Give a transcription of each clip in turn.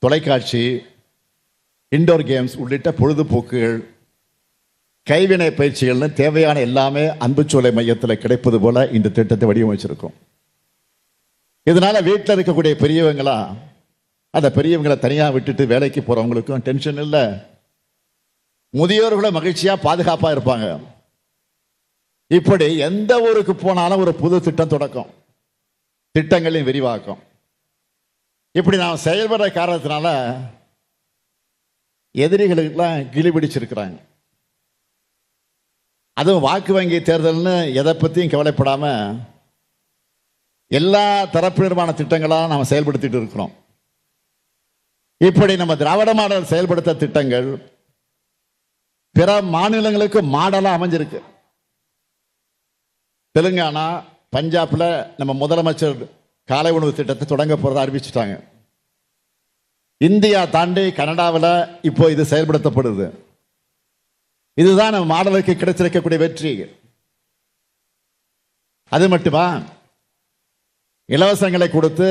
தொலைக்காட்சி, indoor games உள்ளிட்ட பொழுதுபோக்குகள், கைவினை பயிற்சிகள்னு தேவையான எல்லாமே அன்புச்சோலை மையத்தில் கிடைப்பது போல இந்த திட்டத்தை வடிவமைச்சிருக்கோம். இதனால வீட்டில் இருக்கக்கூடிய பெரியவங்களா அந்த பெரியவங்களை தனியாக விட்டுட்டு வேலைக்கு போறவங்களுக்கும் டென்ஷன் இல்லை, முதியோர்களை மகிழ்ச்சியா பாதுகாப்பா இருப்பாங்க. இப்படி எந்த ஊருக்கு போனாலும் ஒரு புது திட்டம் தொடக்கம், திட்டங்களின் விரிவாக்கம். இப்படி நாம் செயல்படுற காரணத்தினால எதிரிகளுக்கெல்லாம் கிளி பிடிச்சிருக்கிறாங்க. அதுவும் வாக்கு வங்கி தேர்தல்னு எதை பற்றியும் கவலைப்படாம எல்லா தரப்பினருமான திட்டங்களாக நாம் செயல்படுத்திட்டு இருக்கிறோம். இப்படி நம்ம திராவிட மாடல் செயல்படுத்த திட்டங்கள் பிற மாநிலங்களுக்கு மாடலா அமைஞ்சிருக்கு. தெலுங்கானா, பஞ்சாப்ல நம்ம முதலமைச்சர் காலை உணவு திட்டத்தை தொடங்க போறதா அறிவிச்சுட்டாங்க. இந்தியா தாண்டி கனடாவில் இப்போ இது செயல்படுத்தப்படுது. இதுதான் நம்ம மாடலுக்கு கிடைச்சிருக்கக்கூடிய வெற்றி. அது மட்டுமா, இலவசங்களை கொடுத்து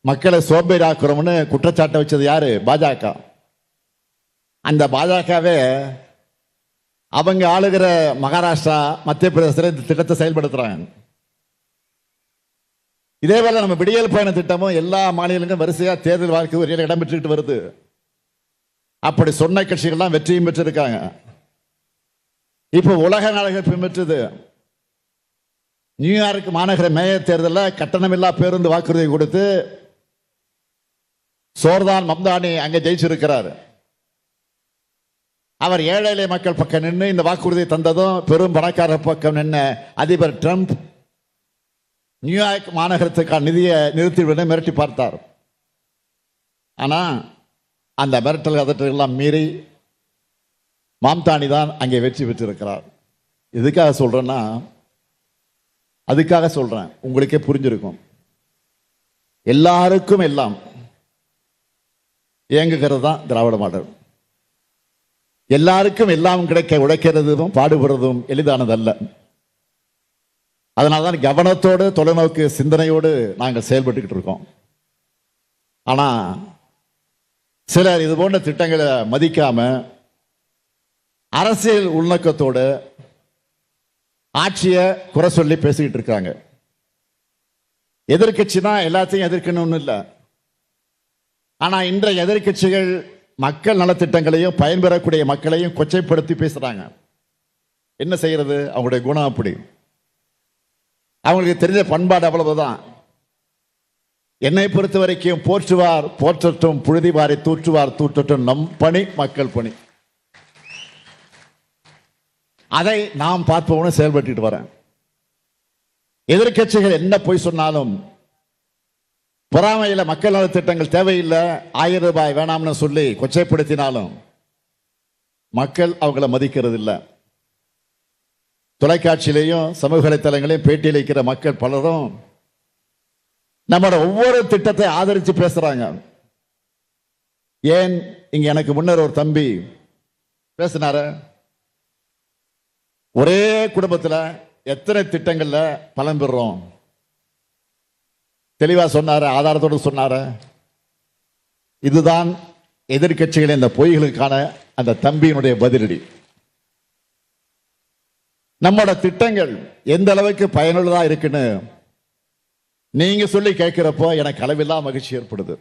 மக்களை சோம்பேறியாக்குறோம்னு குற்றச்சாட்டை வச்சது யாரு? பாஜக. அந்த பாஜகவே அவங்க ஆளுகிற மகாராஷ்டிரா, மத்திய பிரதேசத்தில் இந்த திட்டத்தை செயல்படுத்துறாங்க. இதே போல நம்ம விடியல் பயண திட்டமும் எல்லா மாநிலங்களும் வரிசையா தேர்தல் வாக்கு வரியில் இடம்பெற்றுக்கிட்டு வருது. அப்படி சொன்ன கட்சிகள்லாம் வெற்றியும் பெற்றிருக்காங்க. இப்போ உலக நாடுகள் பின்பற்றுது. நியூயார்க் மாநகர மேயர் தேர்தலில் கட்டணமில்லா பேருந்து வாக்குறுதி கொடுத்து சோர்தான் மம்தானி அங்கே ஜெயிச்சிருக்கிறார். அவர் ஏழை எளிய மக்கள் பக்கம் நின்று இந்த வாக்குறுதியை தந்ததும் பெரும் பணக்காரர் பக்கம் நின்ன அதிபர் ட்ரம்ப் நியூயார்க் மாநகரத்துக்கான நிதியை நிறுத்திவிட மிரட்டி பார்த்தார். ஆனா அந்த மிரட்டல் அதற்றெல்லாம் மீறி மம்தானி தான் அங்கே வெற்றி பெற்றிருக்கிறார். எதுக்காக சொல்றேன்னா, அதுக்காக சொல்றேன், உங்களுக்கே புரிஞ்சிருக்கும். எல்லாருக்கும் எல்லாம் இயங்குகிறது தான் திராவிட மாடல். எல்லாருக்கும் எல்லாம் கிடைக்க உழைக்கிறதும் பாடுபடுறதும் எளிதானதல்ல. அதனால்தான் கவனத்தோடு தொலைநோக்கு சிந்தனையோடு நாங்கள் செயல்பட்டுக்கிட்டு இருக்கோம். ஆனா சிலர் இது போன்ற திட்டங்களை மதிக்காம அரசியல் உள்நோக்கத்தோடு ஆட்சியை குறை சொல்லி பேசிக்கிட்டு இருக்காங்க. எதிர்கட்சினா எல்லாத்தையும் எதிர்க்கணும்னு இல்லை. ஆனா இன்றைய எதிர்கட்சிகள் மக்கள் நலத்திட்டங்களையும் பயன்பெறக்கூடிய மக்களையும் கொச்சைப்படுத்தி பேசுறாங்க. என்ன செய்யறது? அவங்களுடைய குணம் அப்படி. அவங்களுக்கு தெரிஞ்ச பண்பாடு அவ்வளவுதான். என்னை பொறுத்த வரைக்கும் போற்றுவார் போற்றட்டும், புழுதிவாரை தூற்றுவார் தூற்றட்டும், நம் பணி மக்கள் பணி. அதை நாம் பார்ப்போம்னு செயல்பட்டு வரேன். எதிர்கட்சிகள் என்ன போய் சொன்னாலும், பொறாமையில் மக்கள் நலத்திட்டங்கள் தேவையில்லை, 1000 ரூபாய் வேணாம்னு சொல்லி கொச்சைப்படுத்தினாலும் மக்கள் அவங்கள மதிக்கிறது இல்லை. தொலைக்காட்சியிலையும் சமூக வலைத்தளங்களையும் பேட்டியளிக்கிற மக்கள் பலரும் நம்மளோட ஒவ்வொரு திட்டத்தை ஆதரித்து பேசுறாங்க. ஏன், இங்க எனக்கு முன்னர் ஒரு தம்பி பேசினாரு. ஒரே குடும்பத்தில் எத்தனை திட்டங்கள்ல பலன் பெறுறோம் தெளிவா சொன்னாரு, ஆதாரத்தோடு சொன்னாரு. இதுதான் எதிர்கட்சிகளின் இந்த பொய்களுக்கான அந்த தம்பியினுடைய பதிலடி. நம்மளோட திட்டங்கள் எந்த அளவுக்கு பயனுள்ளதா இருக்குன்னு நீங்க சொல்லி கேட்கிறப்போ எனக்கு அளவில்லா மகிழ்ச்சி ஏற்படுது.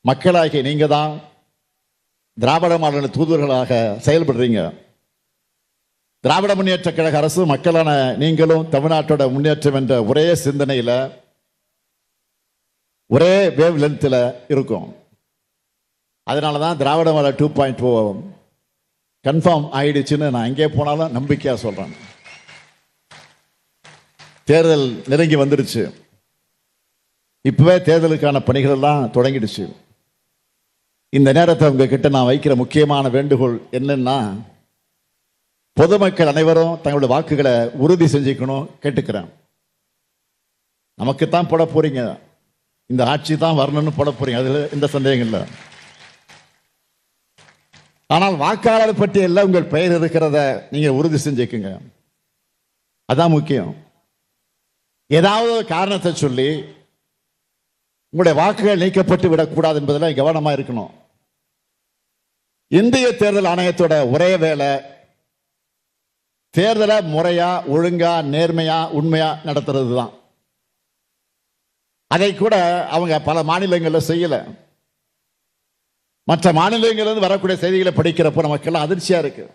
மக்களாகிய நீங்க தான் திராவிட மாடல் தூதுவர்களாக செயல்படுறீங்க. திராவிட முன்னேற்ற கழக அரசு, மக்களான நீங்களும் தமிழ்நாட்டோட முன்னேற்றம் என்ற ஒரே சிந்தனையில, ஒரே வேவ் லென்த்தில் இருக்கும். அதனாலதான் திராவிட மாடல் 2.0 கன்ஃபார்ம் ஆயிடுச்சுன்னு நான் எங்கே போனாலும் நம்பிக்கையா சொல்றேன். தேர்தல் நெருங்கி வந்துடுச்சு. இப்பவே தேர்தலுக்கான பணிகள் எல்லாம் தொடங்கிடுச்சு. இந்த நேரத்தை உங்ககிட்ட நான் வைக்கிற முக்கியமான வேண்டுகோள் என்னன்னா, பொதுமக்கள் அனைவரும் தங்களுடைய வாக்குகளை உறுதி செஞ்சுக்கணும் கேட்டுக்கிறேன். நமக்குத்தான் போட போறீங்க, இந்த ஆட்சி தான் வரணும்னு போட போறீங்க, அதுல எந்த சந்தேகம் இல்லை. ஆனால் வாக்காளர் பட்டியலில் உங்கள் பெயர் இருக்கிறத நீங்க உறுதி செஞ்சுக்குங்க. அதான் முக்கியம். ஏதாவது காரணத்தை சொல்லி உங்களுடைய வாக்குகள் நீக்கப்பட்டு விடக்கூடாது என்பதில் கவனமா இருக்கணும். இந்திய தேர்தல் ஆணையத்தோட ஒரே வேலை தேர்தலை முறையா, ஒழுங்கா, நேர்மையா, உண்மையா நடத்துறது தான். அதை கூட அவங்க பல மாநிலங்களில் செய்யல. மற்ற மாநிலங்களிலிருந்து வரக்கூடிய செய்திகளை படிக்கிறப்போ நமக்கெல்லாம் அதிர்ச்சியா இருக்கு.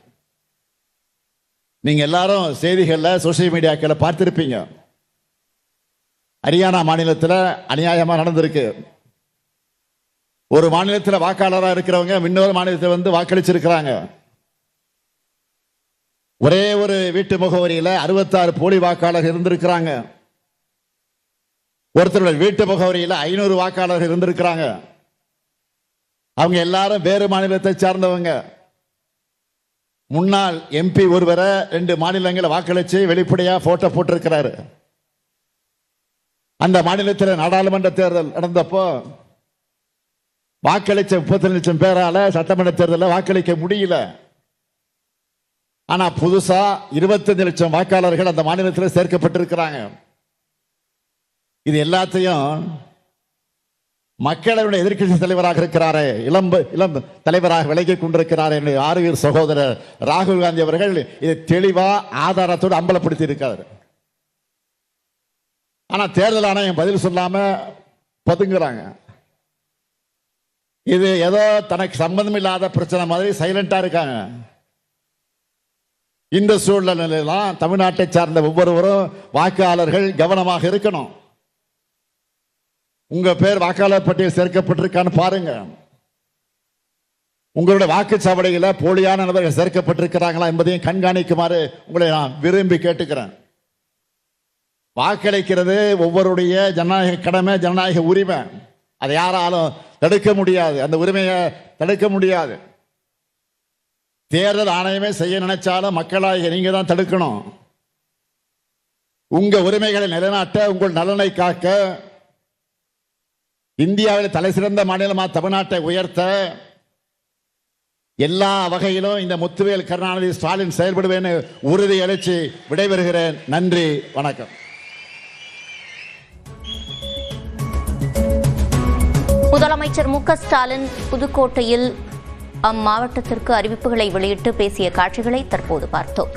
நீங்க எல்லாரும் செய்திகள்ல, சோசியல் மீடியாக்களை பார்த்திருப்பீங்க. ஹரியானா மாநிலத்தில் அநியாயமா நடந்திருக்கு. ஒரு மாநிலத்தில் வாக்காளராக இருக்கிறவங்க இன்னொரு மாநிலத்தில் வந்து வாக்களிச்சிருக்கிறாங்க. ஒரே ஒரு வீட்டு முகவரியில் 66 போலி வாக்காளர்கள் இருந்திருக்கிறாங்க. ஒருத்தருடைய வீட்டு முகவரியில் 500 வாக்காளர்கள் இருந்திருக்கிறாங்க. அவங்க எல்லாரும் வேறு மாநிலத்தை சார்ந்தவங்க. முன்னாள் எம்பி ஒருவரை 2 மாநிலங்களை வாக்களிச்சு வெளிப்படையா போட்டோ போட்டிருக்கிறாரு. அந்த மாநிலத்தில் நாடாளுமன்ற தேர்தல் நடந்தப்போ வாக்களிச்ச 30 லட்சம் பேரால சட்டமன்ற தேர்தலில் வாக்களிக்க முடியல. ஆனா புதுசா 25 லட்சம் வாக்காளர்கள் அந்த மாநிலத்தில் சேர்க்கப்பட்டிருக்கிறாங்க. இது எல்லாத்தையும் மக்களுடைய எதிர்க்கட்சி தலைவராக இருக்கிறாரே, இளம் தலைவராக விலகிக் கொண்டிருக்கிறார் ஆறுவீர் சகோதரர் ராகுல் காந்தி அவர்கள் இதை தெளிவா ஆதாரத்தோடு அம்பலப்படுத்தி இருக்காரு. ஆனா தேர்தல் ஆணையம் பதில் சொல்லாம பதுங்குறாங்க. இது ஏதோ தனக்கு சம்பந்தம் இல்லாத பிரச்சனை மாதிரி சைலண்டா இருக்காங்க. இந்த சூழ்நிலையில்தான் தமிழ்நாட்டை சார்ந்த ஒவ்வொருவரும் வாக்காளர்கள் கவனமாக இருக்கணும். உங்க பேர் வாக்காளர் பட்டியல் சேர்க்கப்பட்டிருக்கான்னு பாருங்க. உங்களுடைய வாக்குச்சாவடியில போலியான நபர்கள் சேர்க்கப்பட்டிருக்கிறாங்களா என்பதையும் கண்காணிக்குமாறு உங்களை நான் விரும்பி கேட்டுக்கிறேன். வாக்களிக்கிறது ஒவ்வொருடைய ஜனநாயக கடமை, ஜனநாயக உரிமை. அதை யாராலும் தடுக்க முடியாது. அந்த உரிமையை தடுக்க முடியாது. தேர்தல் ஆணையமே செய்ய நினைச்சாலும் மக்களாகிய நீங்க தான் தடுக்கணும். உங்க உரிமைகளை நிலைநாட்ட, உங்கள் நலனை காக்க, இந்தியாவில் தலை சிறந்த மாநிலமா தமிழ்நாட்டை உயர்த்த எல்லா வகையிலும் இந்த முத்துவேல் கருணாநிதி ஸ்டாலின் செயல்படுவேன்னு உறுதி அளித்து விடைபெறுகிறேன். நன்றி, வணக்கம். முதலமைச்சர் மு க ஸ்டாலின் புதுக்கோட்டையில் அம்மாவட்டத்திற்கு அறிவிப்புகளை வெளியிட்டு பேசிய காட்சிகளை தற்போது பார்த்தோம்.